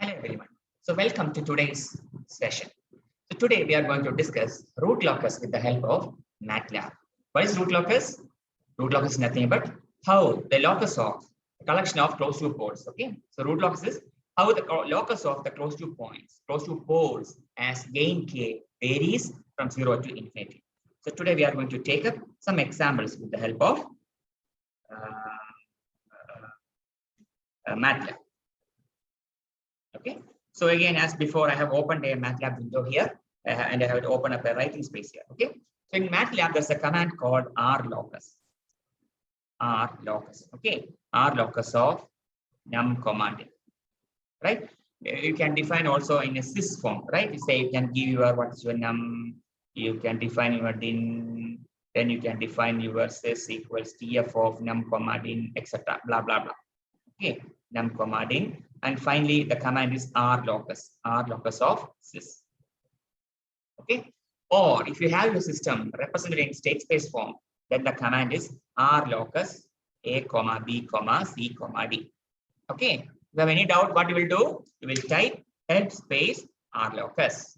Hello everyone. So welcome to today's session. So today we are going to discuss root locus with the help of MATLAB. What is root locus? Root locus is nothing but how the locus of a collection of closed loop poles. Okay. So root locus is how the locus of the closed loop points, closed loop poles as gain k varies from 0 to infinity. So today we are going to take up some examples with the help of MATLAB. Okay, so again, as before, I have opened a MATLAB window here and I have opened up a writing space here. Okay, so in MATLAB, there's a command called rlocus. Rlocus. Okay, rlocus of num command. Right, you can define also in a sys form. Right, you say you can give your what is your num, you can define your din, then you can define your sys equals tf of num comma din, etc. Blah blah blah. Okay, num comma din. And finally, the command is rlocus of sys. Okay. Or if you have your system represented in state space form, then the command is rlocus a comma b comma c comma d. Okay. If you have any doubt, what you will do? You will type help space rlocus.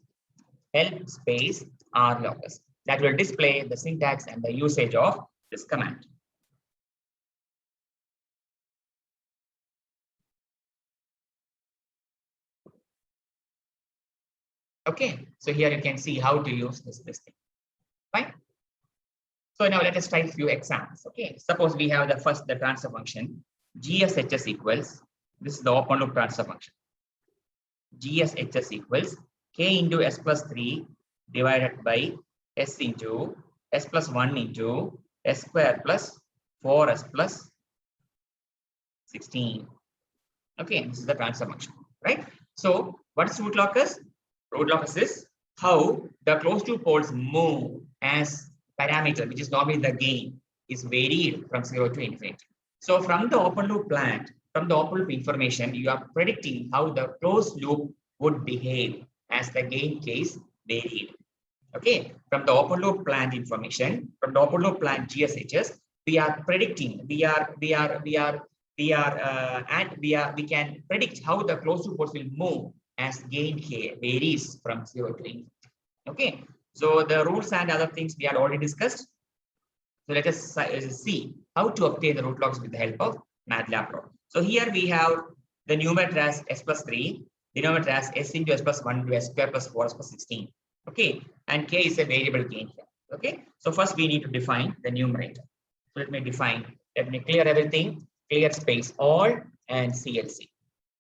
Help space rlocus. That will display the syntax and the usage of this command. Okay, so here you can see how to use this thing. Fine. So now let us try a few examples. Okay, suppose we have the transfer function GSHS equals, this is the open loop transfer function. GSHS equals k into s plus 3 divided by s into s plus 1 into s square plus 4s plus 16. Okay, this is the transfer function, right? So what is root locus? Root locus is how the closed loop poles move as parameter, which is normally the gain, is varied from 0 to infinity. So from the open loop plant, from the open loop information, you are predicting how the closed loop would behave as the gain case varied. Okay, from the open loop plant information, from the open loop plant GSHS, we are predicting, we can predict how the closed loop poles will move as gain k varies from 0 to infinity. Okay, so the rules and other things we had already discussed. So let us see how to obtain the root locus with the help of MATLAB Pro. So here we have the numerator as s plus 3, denominator as s into s plus 1 into s square plus 4s plus 16. Okay, and k is a variable gain here. Okay, so first we need to define the numerator. So let me clear everything, clear space all and CLC.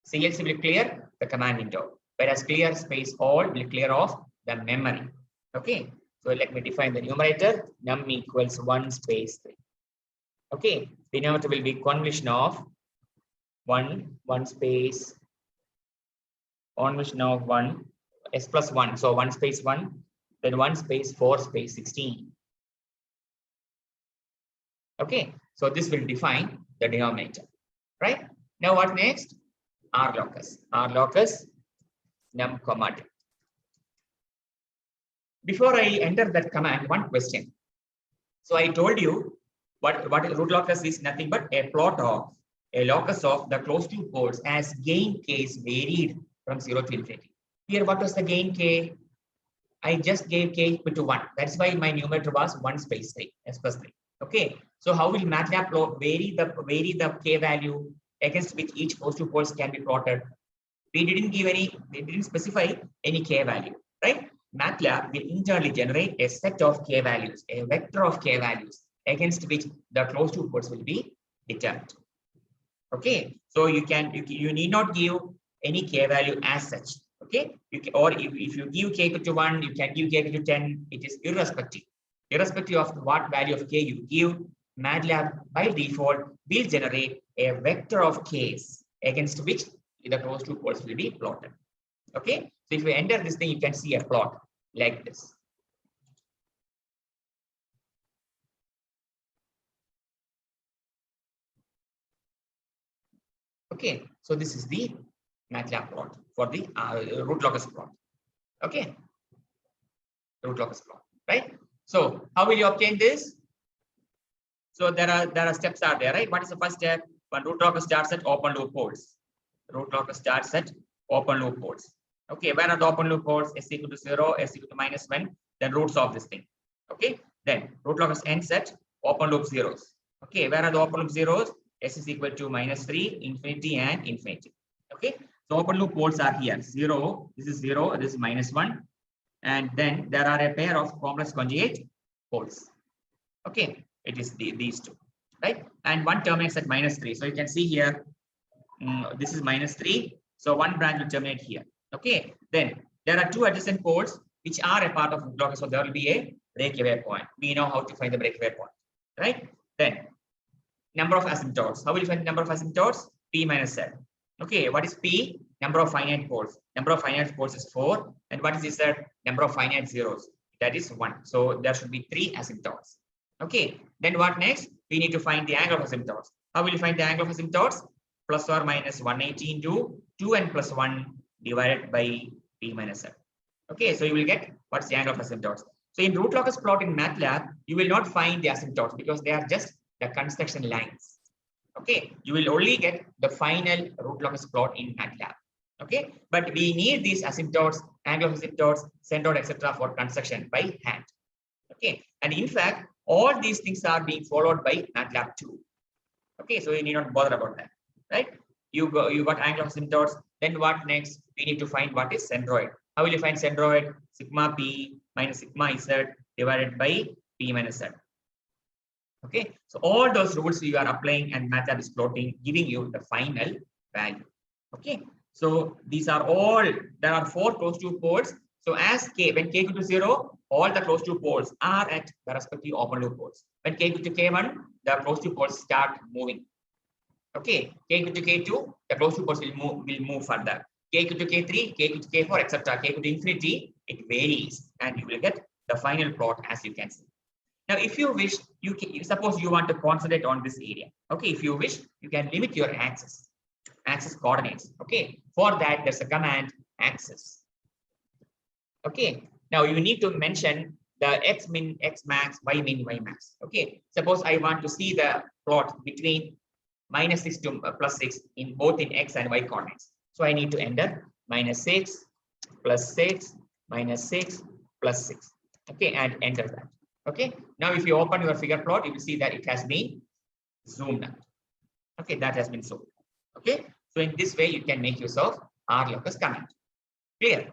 CLC will clear the command window, whereas clear space all will clear off the memory. Okay, so let me define the numerator, num equals 1 space 3. Okay, denominator will be convolution of 1 space, convolution of 1, s plus 1, so 1 space 1, then 1 space 4 space 16. Okay, so this will define the denominator, right? Now what next? rlocus num comma. Before I enter that command, one question. So I told you what root locus is nothing but a plot of a locus of the closed loop poles as gain case varied from 0 to infinity. Here, what was the gain k? I just gave k equal to 1. That's why my numerator was 1 space 3, s plus 3. Okay. So how will MATLAB plot vary the k value against which each closed loop poles can be plotted? We didn't specify any k value, right? MATLAB will internally generate a set of k values, a vector of k values against which the closed loop poles will be determined. Okay, so you need not give any k value as such. Okay, or if you give k equal to 1, you can give k equal to 10. It is irrespective of what value of k you give. MATLAB by default will generate a vector of k's against which the closed loop poles will be plotted. Okay, so if you enter this thing, you can see a plot like this. Okay, so this is the MATLAB plot for the root locus plot. Okay, root locus plot, right? So how will you obtain this? So there are steps are there, right? What is the first step? When root locus starts at open loop poles. Root locus starts at open loop codes. Okay, where are the open loop codes? S equal to 0, S equal to -1, then roots of this thing. Okay, then root locus ends at open loop zeros. Okay, where are the open loop zeros? S is equal to -3, infinity, and infinity. Okay, so open loop poles are here. 0, this is 0, this is -1, and then there are a pair of complex conjugate poles. Okay, it is these two, right? And one terminates at -3. So you can see here, this is -3. So one branch will terminate here. Okay, then there are two adjacent poles which are a part of root locus. So there will be a breakaway point. We know how to find the breakaway point, right? Then number of asymptotes. How will you find the number of asymptotes? P minus Z. Okay, what is P? Number of finite poles. Number of finite poles is 4. And what is Z? Number of finite zeros. That is 1. So there should be 3 asymptotes. Okay, then what next? We need to find the angle of asymptotes. How will you find the angle of asymptotes? Plus or minus 180 into 2n plus 1 divided by P minus Z. Okay, so you will get what's the angle of asymptotes. So in root locus plot in MATLAB, you will not find the asymptotes because they are just the construction lines. Okay, you will only get the final root locus plot in MATLAB. Okay, but we need these asymptotes, angle of asymptotes, centroid, etc. for construction by hand. Okay, and in fact, all these things are being followed by MATLAB 2. Okay, so you need not bother about that, right? You got angle of asymptotes. Then what next? We need to find what is centroid. How will you find centroid? Sigma P minus sigma Z divided by P minus Z. Okay, so all those rules you are applying and MATLAB is plotting, giving you the final value. Okay, so these are all, there are 4 closed loop poles. So as k, when k equal to 0, all the closed loop poles are at the respective open loop poles. When k equal to k1, the closed loop poles start moving. Okay, k equal to k2, the closed loop poles will move further. K equal to k3, k equal to k4, etc. K equal to infinity, it varies, and you will get the final plot as you can see. Now, if you wish, you can, suppose you want to concentrate on this area. Okay, if you wish, you can limit your axis coordinates. Okay, for that, there's a command axis. Okay, now you need to mention the x min, x max, y min, y max. Okay, suppose I want to see the plot between -6 to +6 in both in x and y coordinates. So I need to enter -6 +6 -6 +6. Okay, and enter that. Okay, now if you open your figure plot, you will see that it has been zoomed out. Okay, that has been zoomed. Okay, so in this way, you can make use of R locus command. Clear?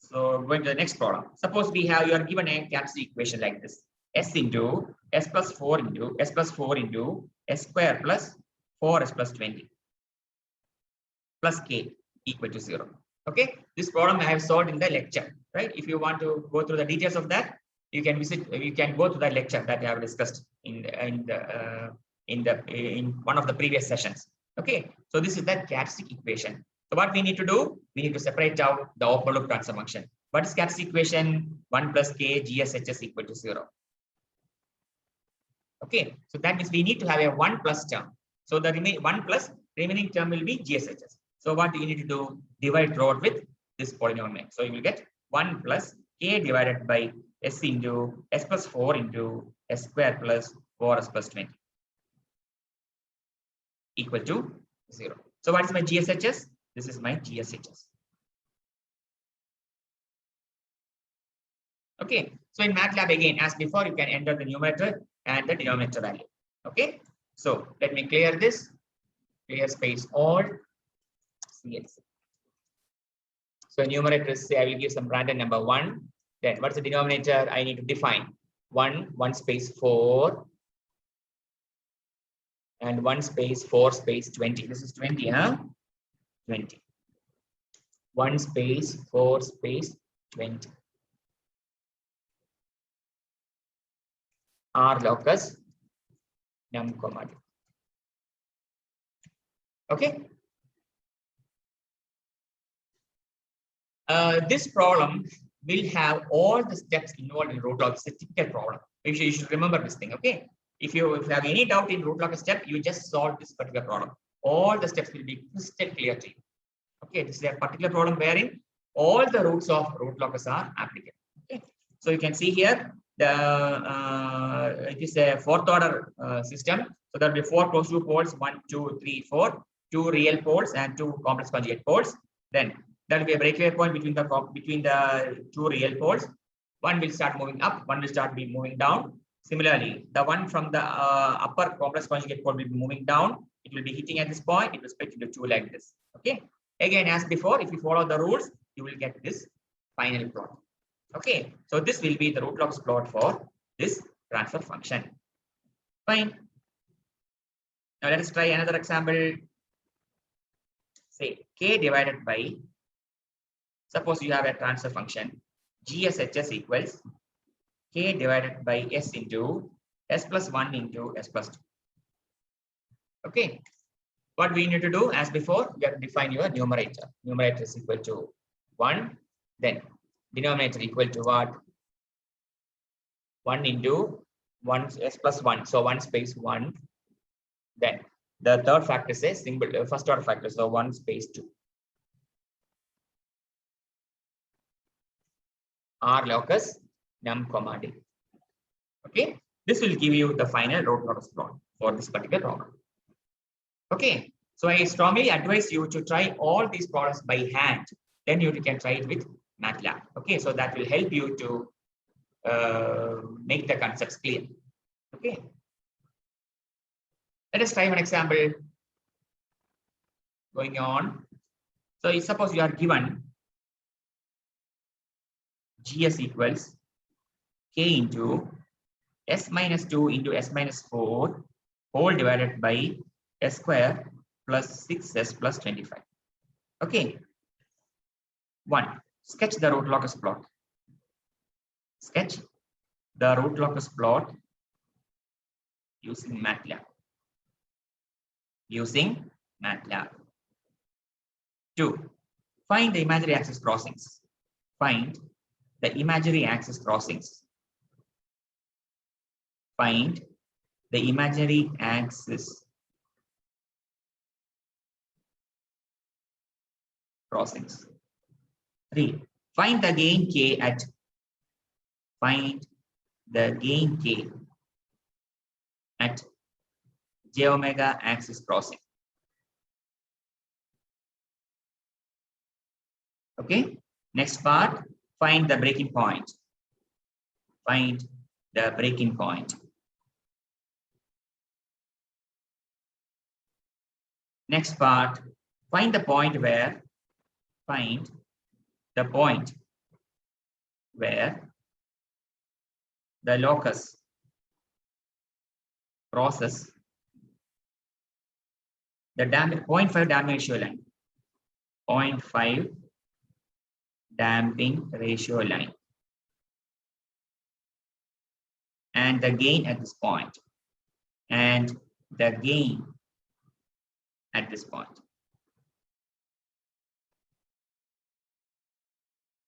So going to the next problem. Suppose you are given a characteristic equation like this: S into S plus 4 into S plus 4 into S square plus 4S plus 20 plus K equal to 0. Okay, this problem I have solved in the lecture, right? If you want to go through the details of that, you can go to the lecture that I have discussed in one of the previous sessions. Okay, so this is the characteristic equation. So what we need to do, we need to separate out the open loop transfer function. What is characteristic equation? 1 plus k GSHS equal to 0. Okay, so that means we need to have a 1 plus term. So the remaining term will be GSHS. So what you need to do, divide throughout with this polynomial. So you will get 1 plus k divided by S into S plus 4 into S square plus 4S plus 20 equal to 0. So what is my GSHS? This is my GSHS. Okay, so in MATLAB again, as before, you can enter the numerator and the denominator value. Okay, so let me clear this. Clear space all. Yes. So numerator is, say I will give some random number 1. Then what's the denominator? I need to define 1 space 4 and 1 space 4 space 20. This is 20, huh? 20. 1 space 4 space 20. R locus num comma. Okay. This problem will have all the steps involved in root locus. It's a typical problem. You should remember this thing. Okay. If you have any doubt in root locus step, you just solve this particular problem. All the steps will be crystal clear to you. Okay. This is a particular problem wherein all the roots of root locus are applicable. Okay. So you can see here it is a 4th order system. So there will be 4 closed loop poles 1, 2, 3, 4. two real poles and two complex conjugate poles. Then there will be a breakaway point between the two real poles. One will start moving up, one will start be moving down. Similarly, the one from the upper complex conjugate pole will be moving down. It will be hitting at this point. It will split into two like this. Okay. Again, as before, if you follow the rules, you will get this final plot. Okay. So this will be the Rootlocks plot for this transfer function. Fine. Now let us try another example. Say k divided by, suppose you have a transfer function GSHS equals k divided by s into s plus 1 into s plus 2. Okay. What we need to do as before, you have to define your numerator. Numerator is equal to 1. Then denominator equal to what? 1 into 1 s plus 1. So 1 space 1. Then the third factor is a single first order factor. So 1 space 2. R locus num comma d. Okay. This will give you the final Rootlocks plot for this particular problem. Okay. So I strongly advise you to try all these problems by hand. Then you can try it with MATLAB. Okay. So that will help you to make the concepts clear. Okay. Let us try one example. Going on. So suppose you are given GS equals k into s minus 2 into s minus 4 whole divided by s square plus 6s plus 25. Okay. 1. Sketch the Rootlocks plot. Sketch the Rootlocks plot using MATLAB. Using MATLAB. 2. Find the imaginary axis crossings. Find the imaginary axis crossings. Find the imaginary axis crossings. 3. Find the gain k at j omega axis crossing. Okay. Next part, find the breaking point. Find the breaking point. Next part, find the point where the locus crosses the 0.5 damping ratio line. 0.5 damping ratio line. And the gain at this point. And the gain at this point.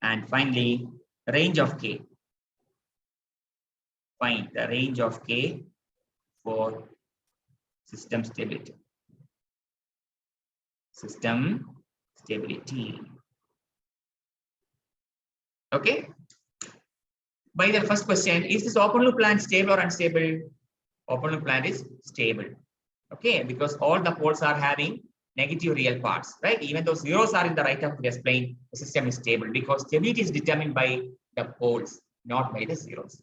And finally, range of k. Find the range of k for system stability. System stability. Okay. By the first question, is this open loop plan stable or unstable? Open loop plan is stable. Okay, because all the poles are having negative real parts, right? Even though zeros are in the right of the plane, the system is stable because stability is determined by the poles, not by the zeros.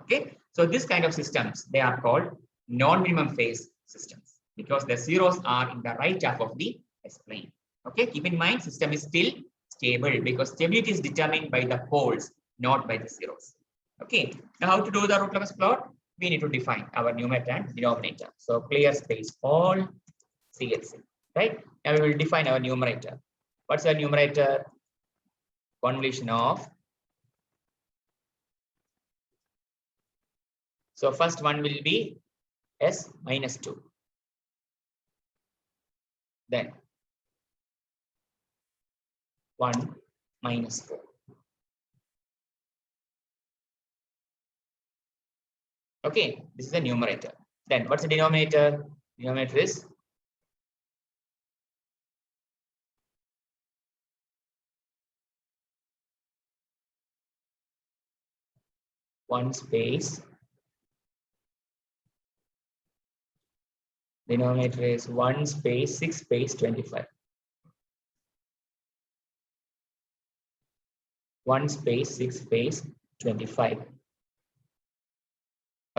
Okay, so this kind of systems, they are called non-minimum phase systems because the zeros are in the right half of the S-plane. Okay, keep in mind, system is still stable because stability is determined by the poles, not by the zeros. Okay, now how to do the Rootlocks plot? We need to define our numerator and denominator. So clear space all CLC, right? Now we will define our numerator. What's our numerator? Convolution of. So first one will be S minus 2. Then 1 minus 4. Okay, this is the numerator. Then what's the denominator? Denominator is one space, Denominator is 1 space 6 space 25. 1 space 6 space 25.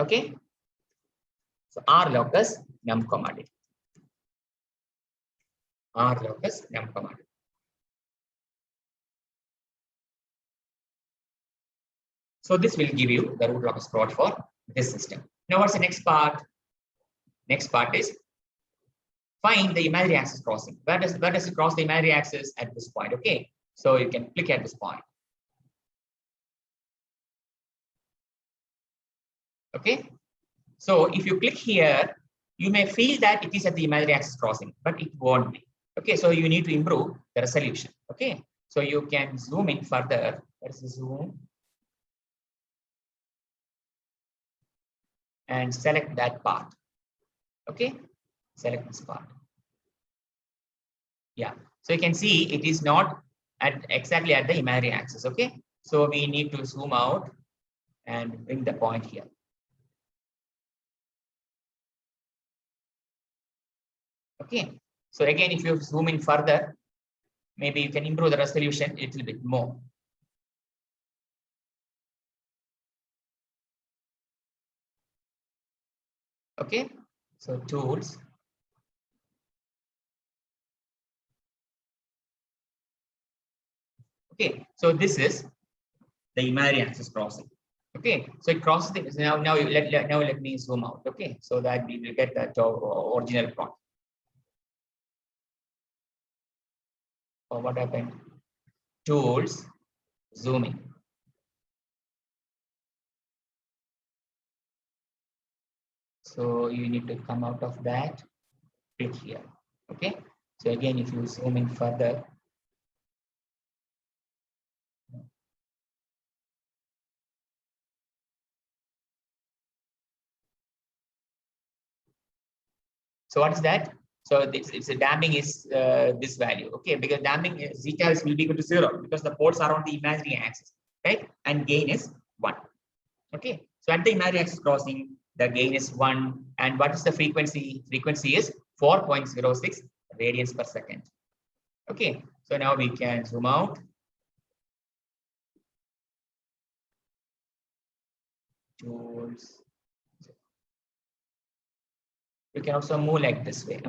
Okay. So R locus num comma D. R locus num comma D. So this will give you the root locus plot for this system. Now what's the next part? Next part is find the imaginary axis crossing. Where does it cross the imaginary axis? At this point? Okay. So you can click at this point. Okay. So if you click here, you may feel that it is at the imaginary axis crossing, but it won't be. Okay. So you need to improve the resolution. Okay. So you can zoom in further. Let's zoom and select that part. Okay. Select this part. Yeah. So you can see it is not at exactly at the imaginary axis. Okay. So we need to zoom out and bring the point here. Okay. So again, if you zoom in further, maybe you can improve the resolution a little bit more. Okay. So tools. Okay. So this is the imaginary axis crossing. Okay. So it crosses the now let me zoom out. Okay. So that we will get that original plot. So what happened? Tools, zooming. So you need to come out of that, click here. Okay. So again, if you zoom in further, so what is that? So it's a damping is this value, okay? Because damping zeta will be equal to 0 because the ports are on the imaginary axis, right? And gain is 1. Okay. So at the imaginary axis crossing, the gain is 1. And what is the frequency? Frequency is 4.06 radians per second. Okay. So now we can zoom out. Tools. We can also move like this way.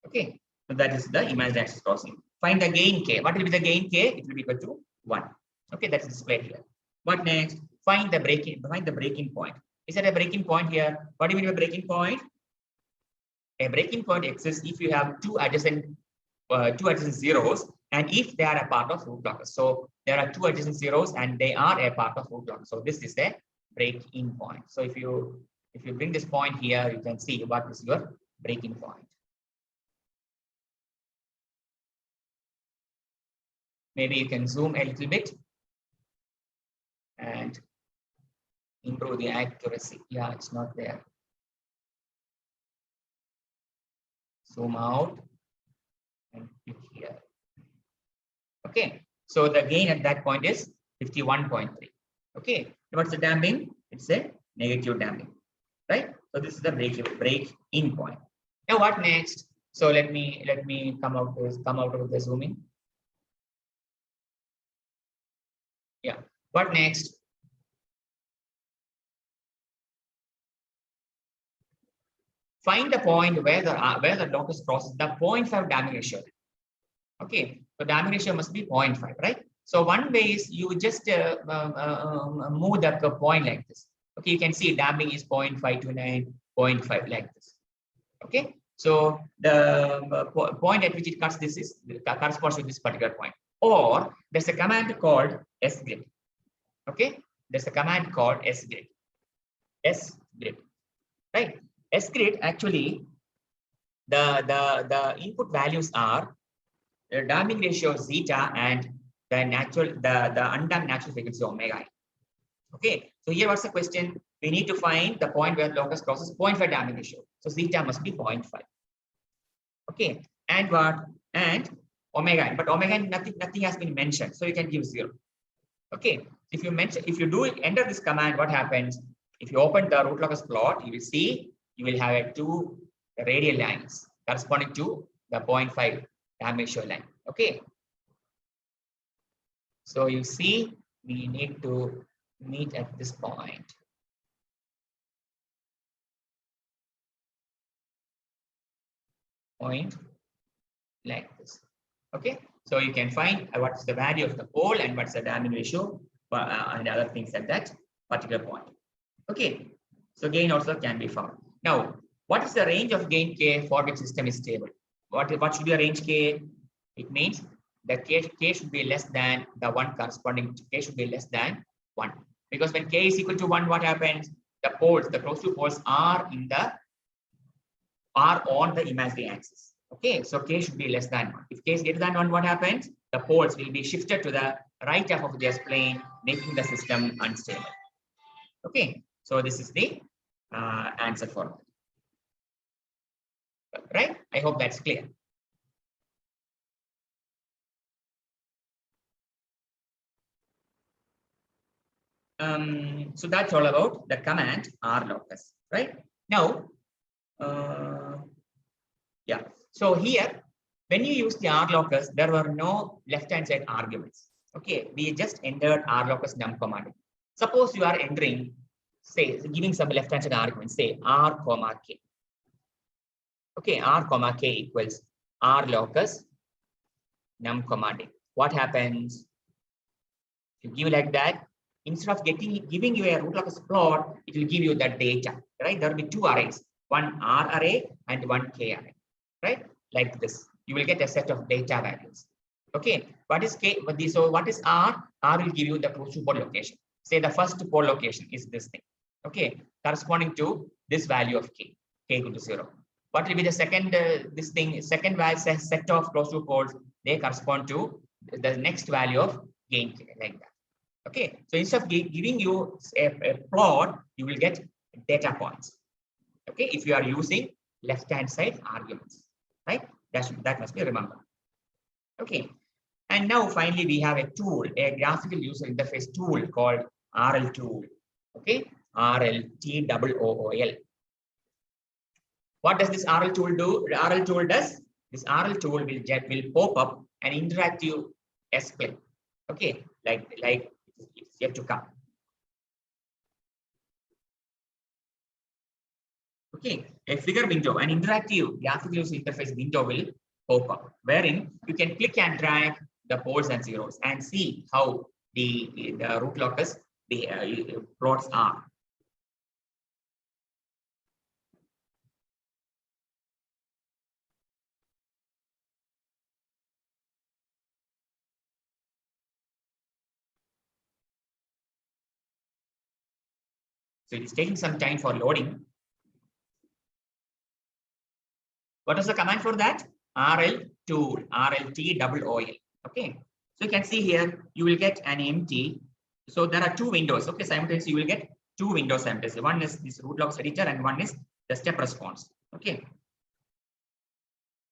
Okay, so that is the imaginary axis crossing. Find the gain k. What will be the gain k? It will be equal to 1. Okay, that's displayed here. What next? Find the breaking point. Is there a breaking point here? What do you mean by breaking point? A breaking point exists if you have two adjacent zeros, and if they are a part of root locus. So there are two adjacent zeros and they are a part of root locus. So this is a break-in point. So if you bring this point here, you can see what is your breaking point. Maybe you can zoom a little bit and improve the accuracy. Yeah, it's not there. Zoom out and click here. Okay, so the gain at that point is 51.3. Okay, what's the damping? It's a negative damping, right? So this is the break-in point. Now what next? So let me come out of the zooming. Yeah. What next? Find the point where the locus crosses the 0.5 damping ratio. Okay, so damping ratio must be 0.5, right? So one way is you just move the point like this. Okay, you can see damping is 0.529, 0.5 like this. Okay, so the point at which it cuts this is corresponds to this particular point. Or there's a command called sgrid. Okay, there's a command called sgrid. Sgrid, right? Sgrid actually the input values are the damping ratio zeta and the undamped natural frequency omega. Okay, so here what's the question? We need to find the point where locus crosses 0.5 damping ratio. So zeta must be 0.5. Okay, and what? And omega, but omega nothing has been mentioned, so you can give 0. Okay, If you do enter this command, what happens? If you open the root locus plot, you will see you will have two radial lines corresponding to the 0.5 dimensional line. Okay. So you see, we need to meet at this point. Point like this. Okay. So you can find what's the value of the pole and what's the damping ratio and other things at that particular point. Okay. So gain also can be found. Now, what is the range of gain K for which system is stable? What should be a range K? It means the K should be less than the one corresponding to K should be less than 1. Because when K is equal to 1, what happens? The poles, the close two poles are on the imaginary axis. Okay, so K should be less than 1. If K is greater than 1, what happens? The poles will be shifted to the right half of the S-plane, making the system unstable. Okay, so this is the answer for that. Right? I hope that's clear. So that's all about the command rlocus, right? Now, yeah. So here, when you use the rlocus, there were no left-hand side arguments. Okay, we just entered rlocus num command. Suppose you are entering, say, giving some left-hand side arguments, say r comma k. Okay, r comma k equals rlocus num command. What happens? If you give like that, instead of giving you a root locus plot, it will give you the data, right? There will be two arrays, one R array and one K array, right? Like this, you will get a set of data values. Okay, what is K? So what is R? R will give you the close to pole location. Say the first pole location is this thing. Okay, corresponding to this value of K equal to 0. What will be the second, second value set of close to poles? They correspond to the next value of gain K, like that. Okay, so instead of giving you a plot, you will get data points. Okay, if you are using left-hand side arguments, right? That must be remembered. Okay, and now finally we have a tool, a graphical user interface tool called RL tool. Okay, RLTOOL. What does this RL tool do? The RL tool does this. RL tool will pop up an interactive S-plane. Okay, like it's yet to come. Okay, a figure window, an interactive graphical user interface window will pop up, wherein you can click and drag the poles and zeros and see how the root locus plots are. So it is taking some time for loading. What is the command for that? RL tool, RLTOOL. Okay, so you can see here you will get an empty. So there are two windows. Okay, simultaneously you will get two windows simultaneously. One is this root locus editor and one is the step response. Okay.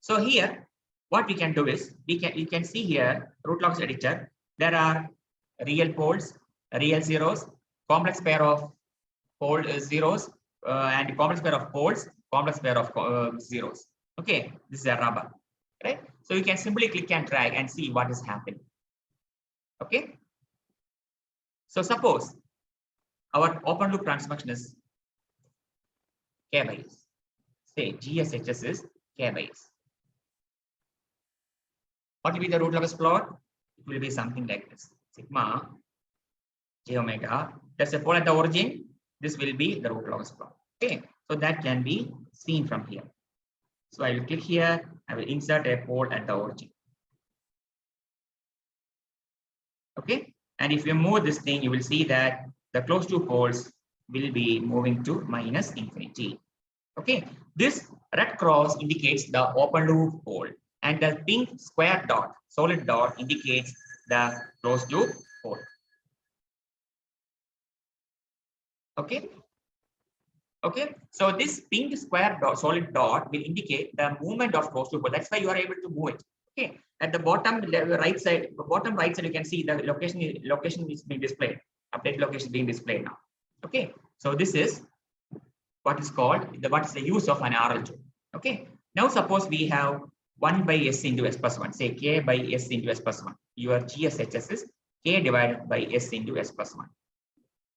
So here, what we can do is you can see here root locus editor. There are real poles, real zeros, complex pair of pole zeros, and complex pair of poles, complex pair of zeros. Okay, this is a rubber, right? So you can simply click and drag and see what is happening. Okay. So suppose our open loop transformation is K by S. Say GSHS is K by S. What will be the root locus plot? It will be something like this. Sigma J omega. There's a pole at the origin. This will be the root locus plot. Okay. So that can be seen from here. So I will click here. I will insert a pole at the origin. Okay. And if you move this thing, you will see that the close two poles will be moving to minus infinity. Okay. This red cross indicates the open loop pole, and the pink square dot, solid dot, indicates the closed loop pole. Okay. Okay, so this pink square dot, solid dot will indicate the movement of closed loop pole. That's why you are able to move it. Okay, at the bottom right side, you can see the location is being displayed. Update location is being displayed now. Okay, so this is what is called what is the use of an RL2. Okay, now suppose we have 1 by s into s plus 1, say k by s into s plus 1. Your GSHS is k divided by s into s plus 1.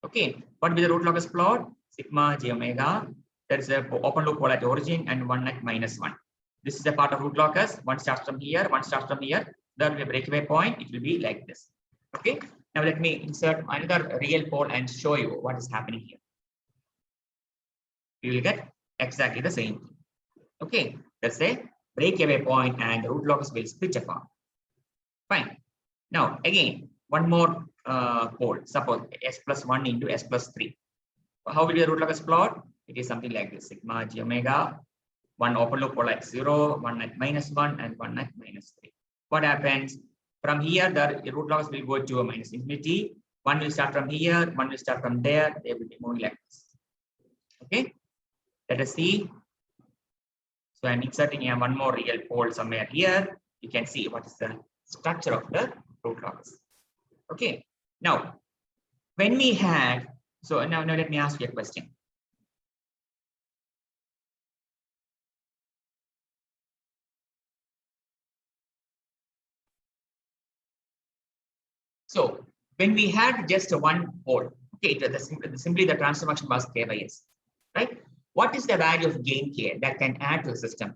Okay, what will be the root locus plot? Sigma j omega. There is a open loop pole at origin and one at -1. This is a part of root locus. One starts from here, one starts from here. There will be a breakaway point. It will be like this. Okay, now let me insert another real pole and show you what is happening here. You will get exactly the same thing. Okay, let's say breakaway point and the root locus will split apart. Fine. Now again, one more pole. Suppose s plus 1 into s plus 3. How will be the root locus plot? It is something like this: sigma j omega. One open loop pole at 0, one at -1, and one at -3. What happens? From here, the root locus will go to a minus infinity. One will start from here, one will start from there. They will be moving like this. Okay, let us see. So I'm inserting one more real pole somewhere here. You can see what is the structure of the root locus. Okay, now when we had, so now let me ask you a question. So when we had just one pole, okay, simply the transfer function was k by s, right? What is the value of gain k that can add to the system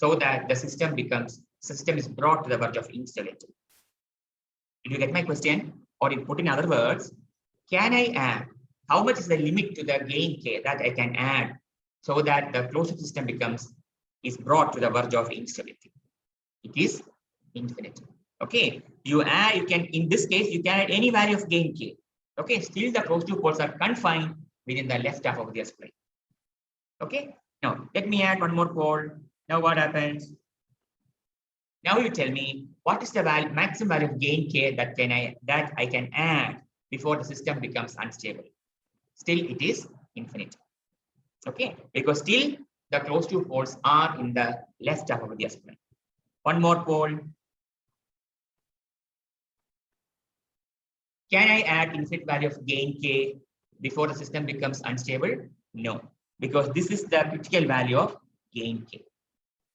so that the system is brought to the verge of instability? Did you get my question? Or in put in other words, can I add? How much is the limit to the gain k that I can add so that the closed system is brought to the verge of instability? It is infinite. Okay, you can, in this case, you can add any value of gain k. Okay, still the closed loop poles are confined within the left half of the S-plane. Okay, now let me add one more pole. Now what happens? Now you tell me what is the maximum value of gain k that I can add before the system becomes unstable. Still it is infinite. Okay, because still the closed loop poles are in the left half of the S-plane. One more pole. Can I add infinite value of gain k before the system becomes unstable? No, because this is the critical value of gain k,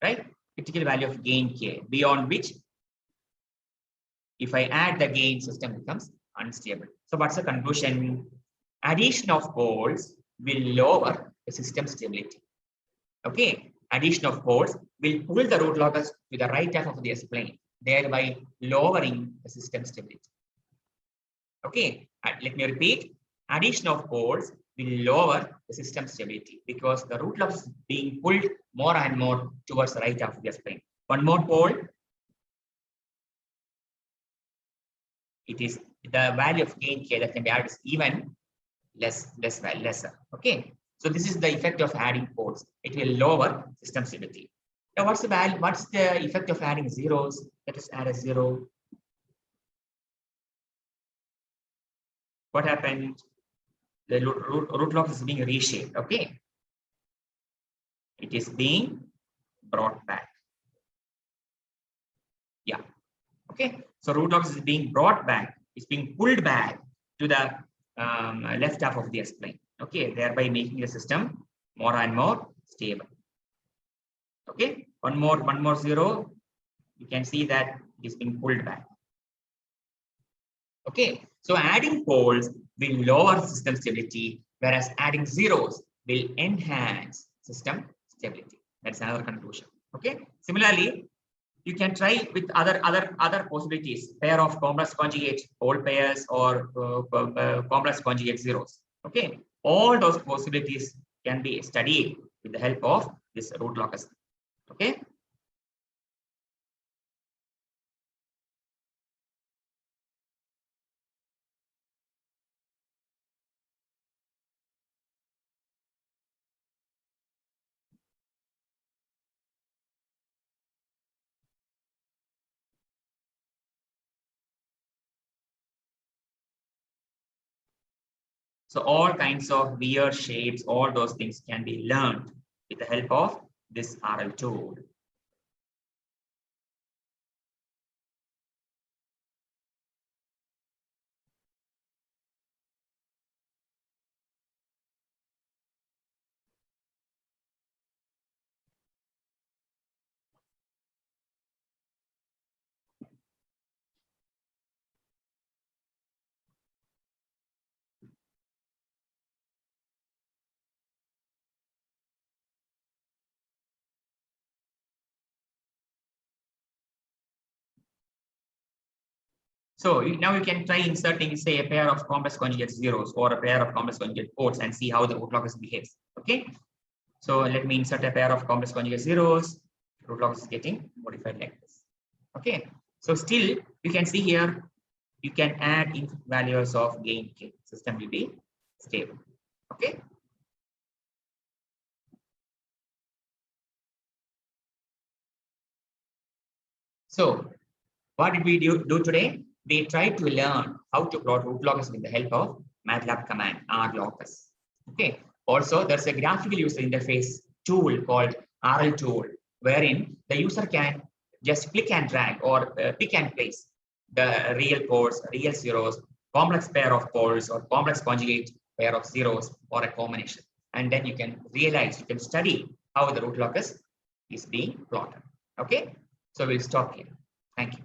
right? Critical value of gain k, beyond which, if I add the gain, system becomes unstable. So what's the conclusion? Addition of poles will lower the system stability. Okay, addition of poles will pull the root locus to the right half of the S-plane, thereby lowering the system stability. Okay, let me repeat. Addition of poles will lower the system stability because the root locus is being pulled more and more towards the right half of the S-plane. One more pole. It is the value of gain k that can be added is even lesser. Okay, so this is the effect of adding poles. It will lower system stability. Now, what's the value? What's the effect of adding zeros? Let us add a 0. What happened? The root locus is being reshaped. Okay, it is being brought back. Yeah. Okay, so root locus is being brought back. It's being pulled back to the left half of the S-plane. Okay, thereby making the system more and more stable. Okay, one more 0. You can see that it is being pulled back. Okay, so adding poles will lower system stability, whereas adding zeros will enhance system stability. That's another conclusion. Okay, similarly, you can try with other possibilities, pair of complex conjugate pole pairs or complex conjugate zeros. Okay, all those possibilities can be studied with the help of this root locus. Okay. So all kinds of weird shapes, all those things can be learned with the help of this RL tool. Now you can try inserting, say, a pair of complex conjugate zeros or a pair of complex conjugate ports and see how the root locus behaves. Okay. So let me insert a pair of complex conjugate zeros. Root locus is getting modified like this. Okay. So still you can see here, you can add input values of gain k. System will be stable. Okay. So what did we do today? We tried to learn how to plot root locus with the help of MATLAB command rlocus. Okay. Also, there's a graphical user interface tool called RL tool, wherein the user can just click and drag or pick and place the real poles, real zeros, complex pair of poles, or complex conjugate pair of zeros, or a combination. And then you can realize, you can study how the root locus is being plotted. Okay. So we'll stop here. Thank you.